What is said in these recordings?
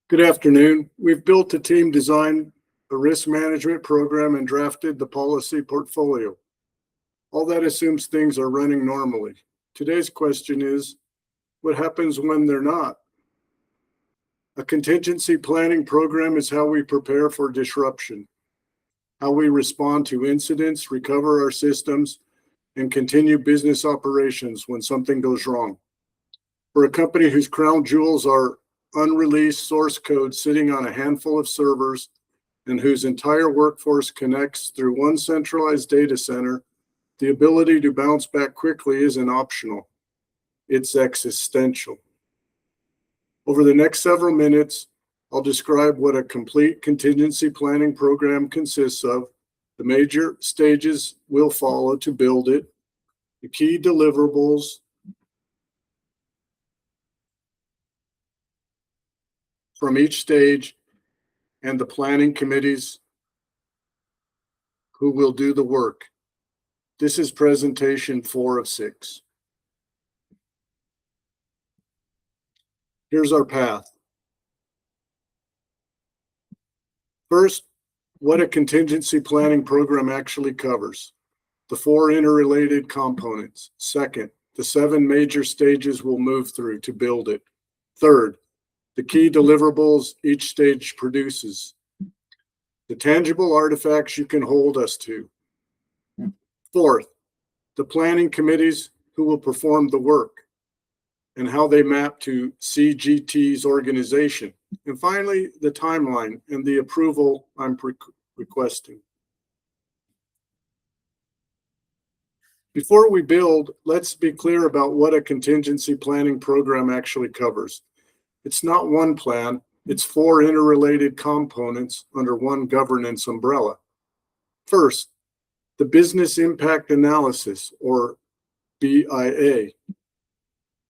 Good afternoon. We've built a team, designed a risk management program, and drafted the policy portfolio. All that assumes things are running normally. Today's question is, what happens when they're not? A contingency planning program is how we prepare for disruption, how we respond to incidents, recover our systems, and continue business operations when something goes wrong. For a company whose crown jewels are unreleased source code sitting on a handful of servers and whose entire workforce connects through one centralized data center, the ability to bounce back quickly isn't optional. It's existential. Over the next several minutes, I'll describe what a complete contingency planning program consists of, the major stages we'll follow to build it, the key deliverables, from each stage, and the planning committees who will do the work. This is presentation 4 of 6. Here's our path. First, what a contingency planning program actually covers. The 4 interrelated components. Second, the 7 major stages we'll move through to build it. Third, the key deliverables each stage produces. The tangible artifacts you can hold us to. Fourth, the planning committees who will perform the work and how they map to CGT's organization. And finally, the timeline and the approval I'm requesting. Before we build, let's be clear about what a contingency planning program actually covers. It's not one plan, it's 4 interrelated components under one governance umbrella. First, the business impact analysis, or BIA.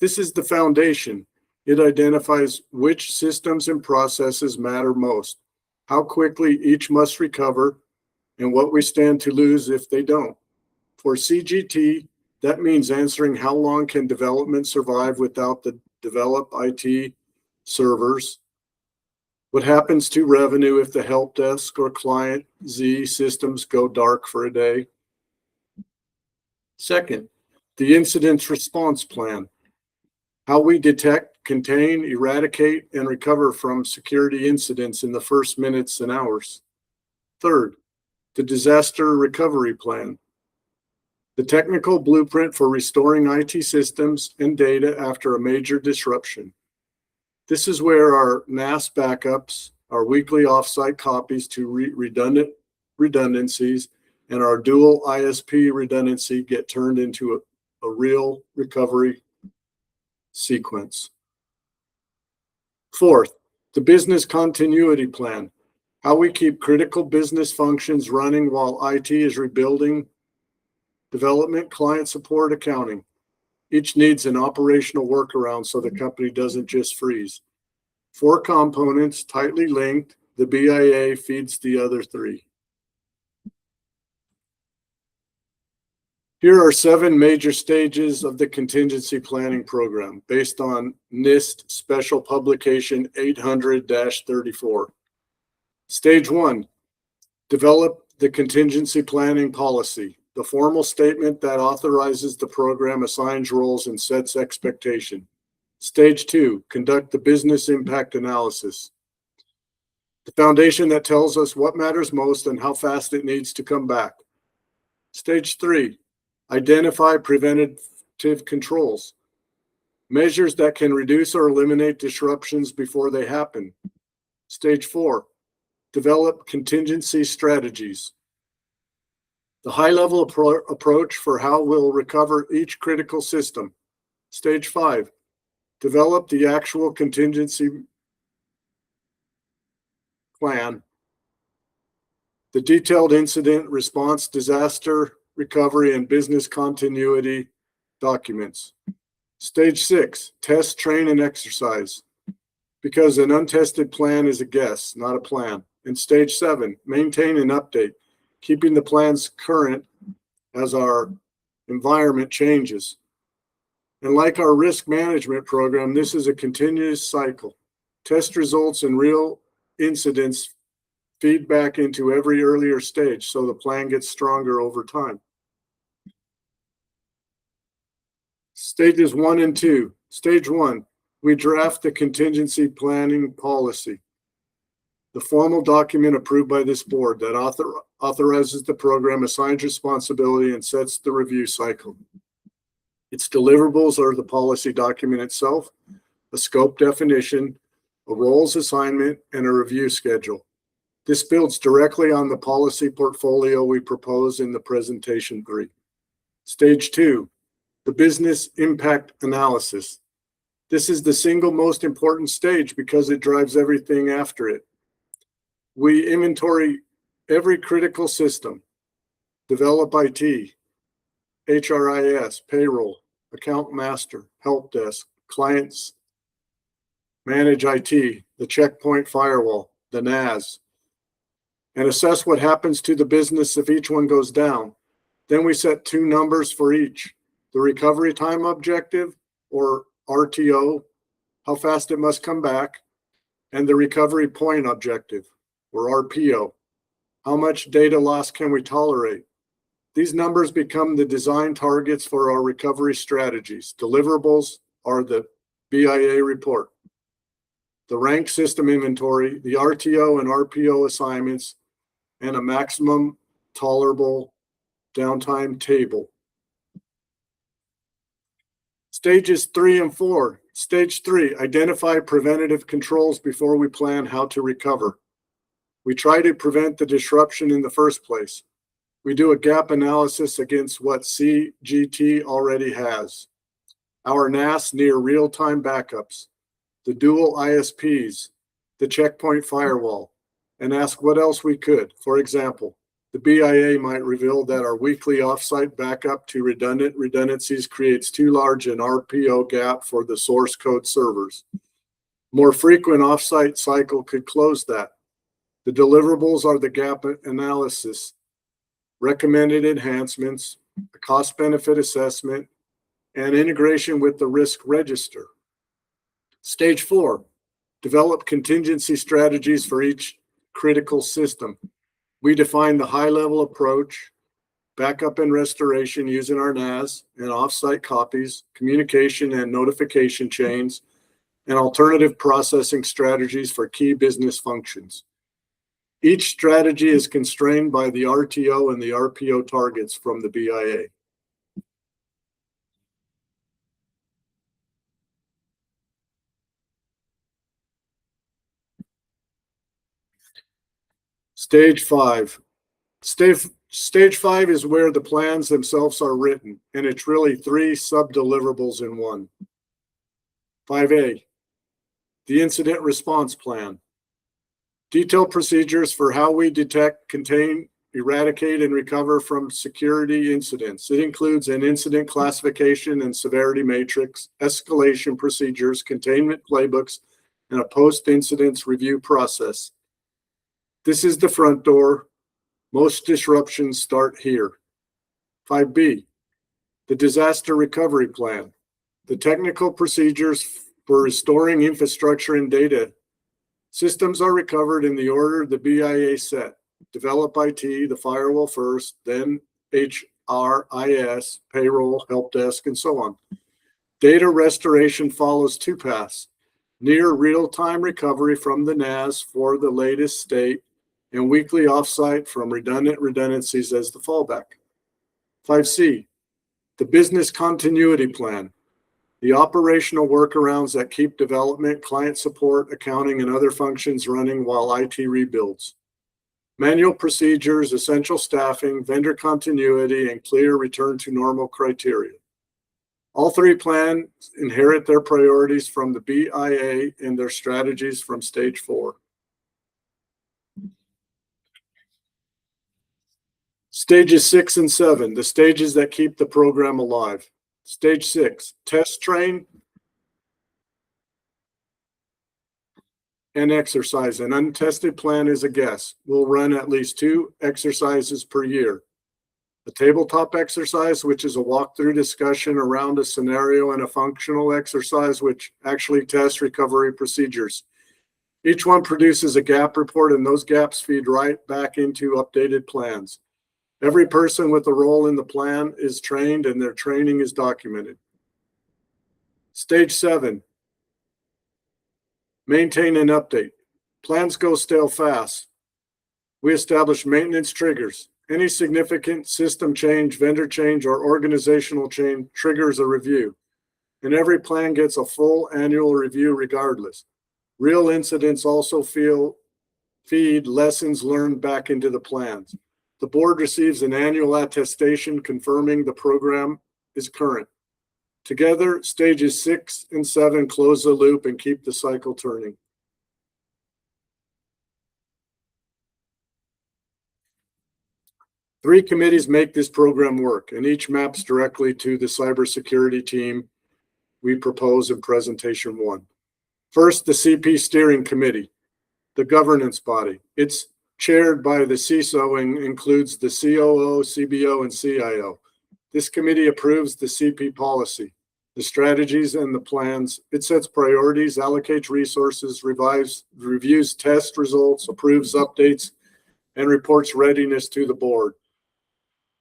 This is the foundation. It identifies which systems and processes matter most, how quickly each must recover, and what we stand to lose if they don't. For CGT, that means answering how long can development survive without the developed IT servers, what happens to revenue if the help desk or client Z systems go dark for a day. Second, the incident response plan, how we detect, contain, eradicate, and recover from security incidents in the first minutes and hours. Third, the disaster recovery plan, the technical blueprint for restoring IT systems and data after a major disruption. This is where our NAS backups, our weekly offsite copies to redundancies, and our dual ISP redundancy get turned into a real recovery sequence. Fourth, the business continuity plan, how we keep critical business functions running while IT is rebuilding, development, client support, accounting. Each needs an operational workaround so the company doesn't just freeze. 4 components tightly linked, the BIA feeds the other 3. Here are 7 major stages of the contingency planning program based on NIST Special Publication 800-34. Stage 1, develop the contingency planning policy, the formal statement that authorizes the program, assigns roles, and sets expectation. Stage 2, conduct the business impact analysis, the foundation that tells us what matters most and how fast it needs to come back. Stage 3, identify preventative controls, measures that can reduce or eliminate disruptions before they happen. Stage 4, develop contingency strategies, the high-level approach for how we'll recover each critical system. Stage 5, develop the actual contingency plan, the detailed incident response, disaster recovery, and business continuity documents. Stage 6, test, train, and exercise, because an untested plan is a guess, not a plan. And Stage 7, maintain and update, keeping the plans current as our environment changes. And like our risk management program, this is a continuous cycle. Test results and real incidents feed back into every earlier stage, so the plan gets stronger over time. Stages 1 and 2. Stage 1, we draft the contingency planning policy, the formal document approved by this board that authorizes the program, assigns responsibility, and sets the review cycle. Its deliverables are the policy document itself, a scope definition, a roles assignment, and a review schedule. This builds directly on the policy portfolio we propose in the presentation 3. Stage 2, the business impact analysis. This is the single most important stage because it drives everything after it. We inventory every critical system, develop IT, HRIS, payroll, account master, help desk, clients, manage IT, the checkpoint firewall, the NAS, and assess what happens to the business if each one goes down. Then we set 2 numbers for each, the recovery time objective, or RTO, how fast it must come back, and the recovery point objective, or RPO, how much data loss can we tolerate. These numbers become the design targets for our recovery strategies. Deliverables are the BIA report, the rank system inventory, the RTO and RPO assignments, and a maximum tolerable downtime table. Stages 3 and 4. Stage 3, identify preventative controls before we plan how to recover. We try to prevent the disruption in the first place. We do a gap analysis against what CGT already has. Our NAS near real-time backups, the dual ISPs, the checkpoint firewall, and ask what else we could. For example, the BIA might reveal that our weekly offsite backup to redundancies creates too large an RPO gap for the source code servers. More frequent offsite cycle could close that. The deliverables are the gap analysis, recommended enhancements, a cost-benefit assessment, and integration with the risk register. Stage 4, develop contingency strategies for each critical system. We define the high-level approach, backup and restoration using our NAS and offsite copies, communication and notification chains, and alternative processing strategies for key business functions. Each strategy is constrained by the RTO and the RPO targets from the BIA. Stage 5. Stage 5 is where the plans themselves are written, and it's really 3 sub-deliverables in one. 5A, the incident response plan. Detailed procedures for how we detect, contain, eradicate, and recover from security incidents. It includes an incident classification and severity matrix, escalation procedures, containment playbooks, and a post-incident review process. This is the front door. Most disruptions start here. 5B, the disaster recovery plan. The technical procedures for restoring infrastructure and data. Systems are recovered in the order the BIA set. Develop IT, the firewall first, then HRIS, payroll, help desk, and so on. Data restoration follows 2 paths. Near real-time recovery from the NAS for the latest state, and weekly offsite from redundancies as the fallback. 5C, the business continuity plan. The operational workarounds that keep development, client support, accounting, and other functions running while IT rebuilds. Manual procedures, essential staffing, vendor continuity, and clear return to normal criteria. All 3 plans inherit their priorities from the BIA and their strategies from stage 4. Stages 6 and 7, the stages that keep the program alive. Stage 6, test, train, and exercise. An untested plan is a guess. We'll run at least 2 exercises per year. A tabletop exercise, which is a walkthrough discussion around a scenario, and a functional exercise, which actually tests recovery procedures. Each one produces a gap report, and those gaps feed right back into updated plans. Every person with a role in the plan is trained, and their training is documented. Stage 7, maintain and update. Plans go stale fast. We establish maintenance triggers. Any significant system change, vendor change, or organizational change triggers a review. And every plan gets a full annual review regardless. Real incidents also feed lessons learned back into the plans. The board receives an annual attestation confirming the program is current. Together, stages 6 and 7 close the loop and keep the cycle turning. Three committees make this program work, and each maps directly to the cybersecurity team we propose in presentation 1. First, the CP Steering Committee, the governance body. It's chaired by the CISO and includes the COO, CBO, and CIO. This committee approves the CP policy, the strategies, and the plans. It sets priorities, allocates resources, reviews test results, approves updates, and reports readiness to the board.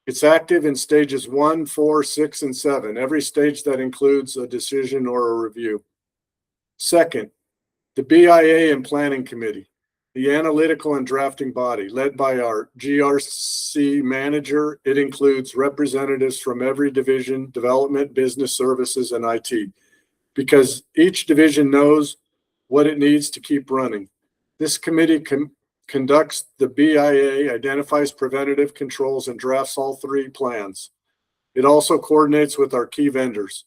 It's active in stages 1, 4, 6, and 7, every stage that includes a decision or a review. Second, the BIA and Planning Committee, the analytical and drafting body led by our GRC manager. It includes representatives from every division, development, business services, and IT, because each division knows what it needs to keep running. This committee conducts the BIA, identifies preventative controls, and drafts all 3 plans. It also coordinates with our key vendors.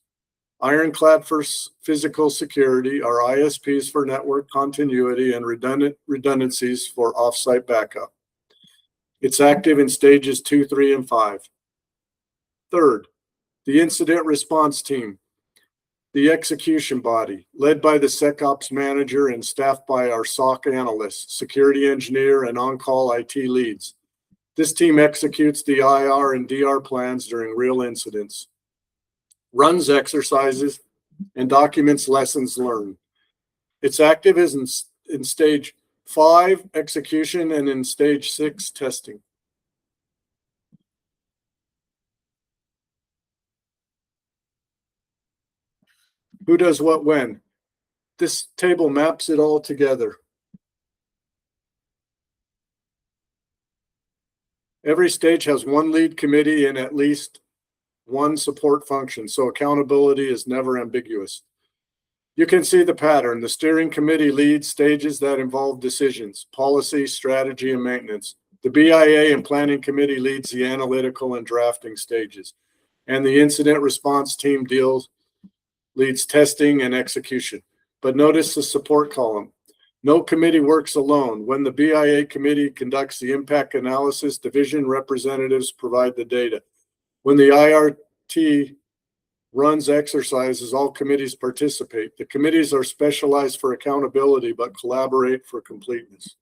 Ironclad for physical security, our ISPs for network continuity, and redundancies for offsite backup. It's active in stages 2, 3, and 5. Third, the incident response team, the execution body, led by the SecOps manager and staffed by our SOC analysts, security engineer, and on-call IT leads. This team executes the IR and DR plans during real incidents, runs exercises, and documents lessons learned. It's active in stage 5, execution, and in stage 6, testing. Who does what when? This table maps it all together. Every stage has one lead committee and at least one support function, so accountability is never ambiguous. You can see the pattern. The steering committee leads stages that involve decisions, policy, strategy, and maintenance. The BIA and planning committee leads the analytical and drafting stages, and the incident response team leads testing and execution. But notice the support column. No committee works alone. When the BIA committee conducts the impact analysis, division representatives provide the data. When the IRT runs exercises, all committees participate. The committees are specialized for accountability, but collaborate for completeness.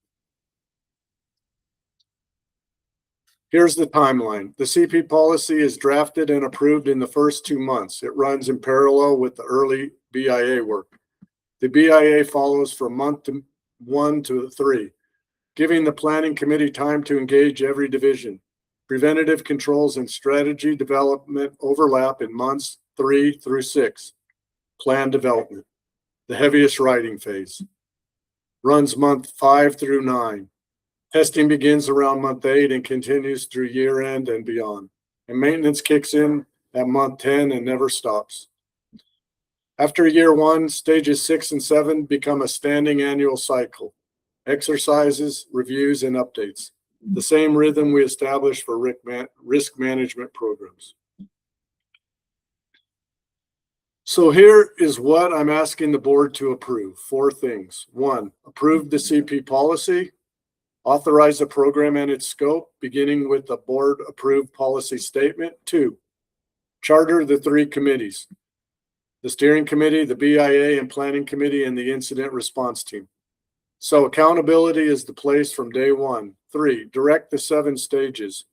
Here's the timeline. The CP policy is drafted and approved in the first 2 months. It runs in parallel with the early BIA work. The BIA follows from month 1 to 3, giving the planning committee time to engage every division. Preventative controls and strategy development overlap in months 3 through 6. Plan development, the heaviest writing phase, runs month 5 through 9. Testing begins around month 8 and continues through year end and beyond. And maintenance kicks in at month 10 and never stops. After year 1, stages 6 and 7 become a standing annual cycle. Exercises, reviews, and updates. The same rhythm we established for risk management programs. So here is what I'm asking the board to approve. 4 things. 1, approve the CP policy. Authorize the program and its scope, beginning with the board-approved policy statement. 2, charter the 3 committees, the steering committee, the BIA and planning committee, and the incident response team. So accountability is the place from day 1. 3, direct the 7 stages.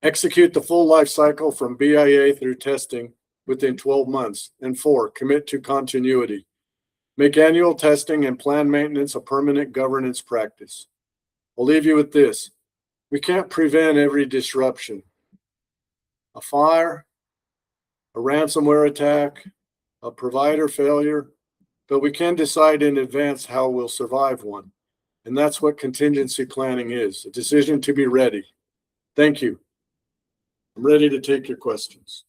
Execute the full life cycle from BIA through testing within 12 months. And 4, commit to continuity. Make annual testing and plan maintenance a permanent governance practice. I'll leave you with this. We can't prevent every disruption. A fire, a ransomware attack, a provider failure, but we can decide in advance how we'll survive one. And that's what contingency planning is, a decision to be ready. Thank you. I'm ready to take your questions.